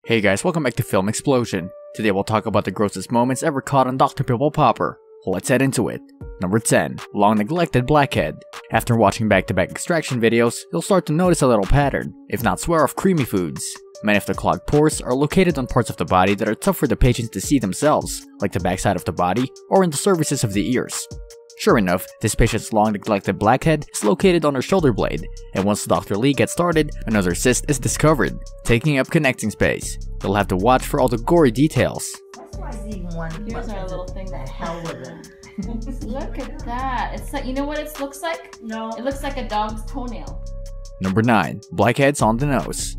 Hey guys, welcome back to Film Explosion. Today we'll talk about the grossest moments ever caught on Dr. Pimple Popper. Let's head into it. Number 10. Long neglected blackhead. After watching back-to-back extraction videos, you'll start to notice a little pattern, if not swear off creamy foods. Many of the clogged pores are located on parts of the body that are tough for the patients to see themselves, like the backside of the body or in the surfaces of the ears. Sure enough, this patient's long neglected blackhead is located on her shoulder blade, and once Dr. Lee gets started, another cyst is discovered, taking up connecting space. You'll have to watch for all the gory details. Here's our little thing that hell with it. Look at that. It's like, you know what it looks like? No. It looks like a dog's toenail. Number 9. Blackheads on the nose.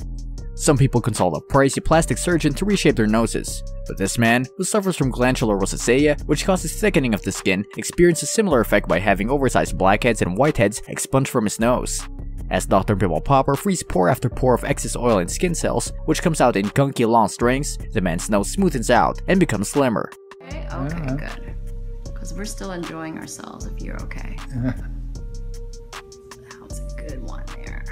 Some people consult a pricey plastic surgeon to reshape their noses, but this man, who suffers from glandular rosacea, which causes thickening of the skin, experienced a similar effect by having oversized blackheads and whiteheads expunged from his nose. As Dr. Pimple Popper frees pore after pore of excess oil and skin cells, which comes out in gunky long strings, the man's nose smoothens out and becomes slimmer. Okay, good. Because we're still enjoying ourselves if you're okay. That was a good one there.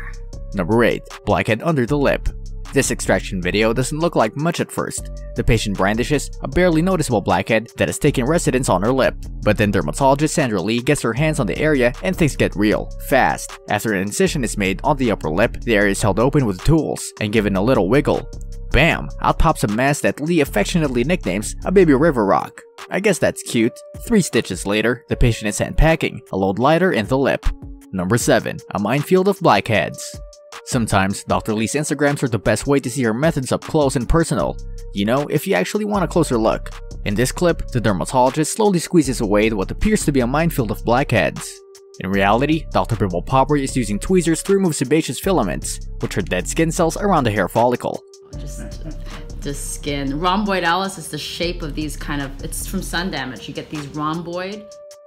Number 8. Blackhead under the lip. This extraction video doesn't look like much at first. The patient brandishes a barely noticeable blackhead that has taken residence on her lip. But then dermatologist Sandra Lee gets her hands on the area and things get real, fast. After an incision is made on the upper lip, the area is held open with tools and given a little wiggle. Bam! Out pops a mass that Lee affectionately nicknames a baby river rock. I guess that's cute. 3 stitches later, the patient is sent packing, a load lighter in the lip. Number 7. A minefield of blackheads. Sometimes, Dr. Lee's Instagrams are the best way to see her methods up close and personal. You know, if you actually want a closer look. In this clip, the dermatologist slowly squeezes away what appears to be a minefield of blackheads. In reality, Dr. Pimple Popper is using tweezers to remove sebaceous filaments, which are dead skin cells around the hair follicle. Just skin. Rhomboidalis is the shape of these it's from sun damage. You get these rhomboid.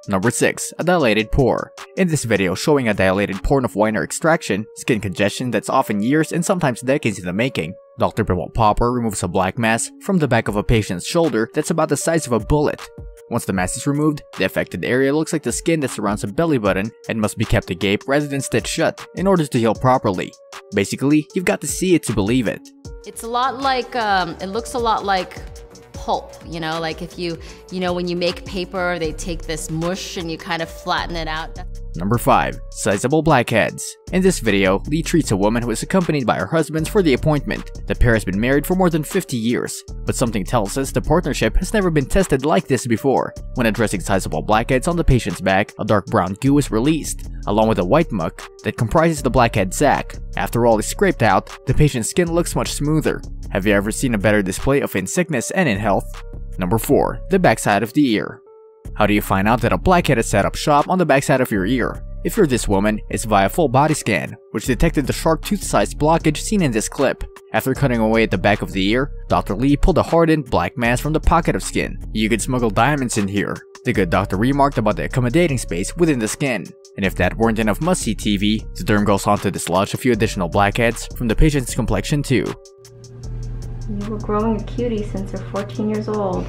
Number 6. A dilated pore. In this video showing a dilated pore of Weiner extraction, skin congestion that's often years and sometimes decades in the making, Dr. Pimple Popper removes a black mass from the back of a patient's shoulder that's about the size of a bullet. Once the mass is removed, the affected area looks like the skin that surrounds a belly button and must be kept agape rather than stitched shut in order to heal properly. Basically, you've got to see it to believe it. It's a lot like, it looks a lot like pulp, you know, like if you know, when you make paper, they take this mush and you kind of flatten it out. Number 5. Sizable blackheads. In this video, Lee treats a woman who is accompanied by her husband for the appointment. The pair has been married for more than 50 years, but something tells us the partnership has never been tested like this before. When addressing sizable blackheads on the patient's back, a dark brown goo is released, along with a white muck that comprises the blackhead sac. After all is scraped out, the patient's skin looks much smoother. Have you ever seen a better display of in sickness and in health? Number 4. The backside of the ear. How do you find out that a blackhead has set up shop on the backside of your ear? If you're this woman, it's via full body scan, which detected the sharp tooth-sized blockage seen in this clip. After cutting away at the back of the ear, Dr. Lee pulled a hardened black mass from the pocket of skin. You could smuggle diamonds in here. The good doctor remarked about the accommodating space within the skin. And if that weren't enough must-see TV, the derm goes on to dislodge a few additional blackheads from the patient's complexion too. You were growing a cutie since you're 14 years old.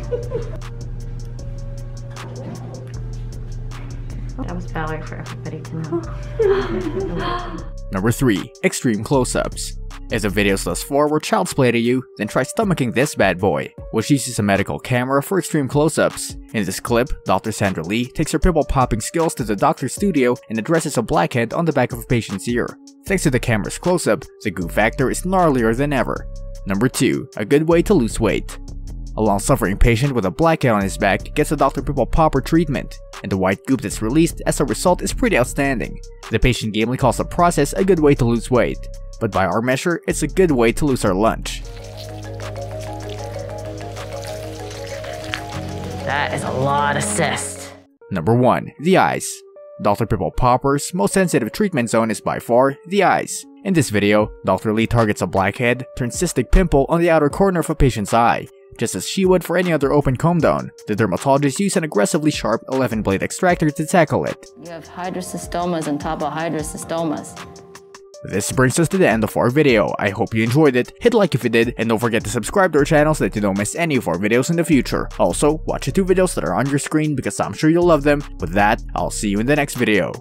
That was valid for everybody to know. Number 3. Extreme close-ups. If the videos thus far were child's play to you, then try stomaching this bad boy, which uses a medical camera for extreme close-ups. In this clip, Dr. Sandra Lee takes her pimple-popping skills to the doctor's studio and addresses a blackhead on the back of a patient's ear. Thanks to the camera's close-up, the goo factor is gnarlier than ever. Number 2. A good way to lose weight. A long-suffering patient with a blackhead on his back gets a Dr. Pimple Popper treatment, and the white goop that's released as a result is pretty outstanding. The patient gamely calls the process a good way to lose weight, but by our measure, it's a good way to lose our lunch. That is a lot of cyst. Number 1. The eyes. Dr. Pimple Popper's most sensitive treatment zone is by far the eyes. In this video, Dr. Lee targets a blackhead turned cystic pimple on the outer corner of a patient's eye, just as she would for any other open comb-down. The dermatologist used an aggressively sharp 11-blade extractor to tackle it. You have hydrocystomas on top of hydrocystomas. This brings us to the end of our video. I hope you enjoyed it. Hit like if you did, and don't forget to subscribe to our channel so that you don't miss any of our videos in the future. Also, watch the 2 videos that are on your screen because I'm sure you'll love them. With that, I'll see you in the next video.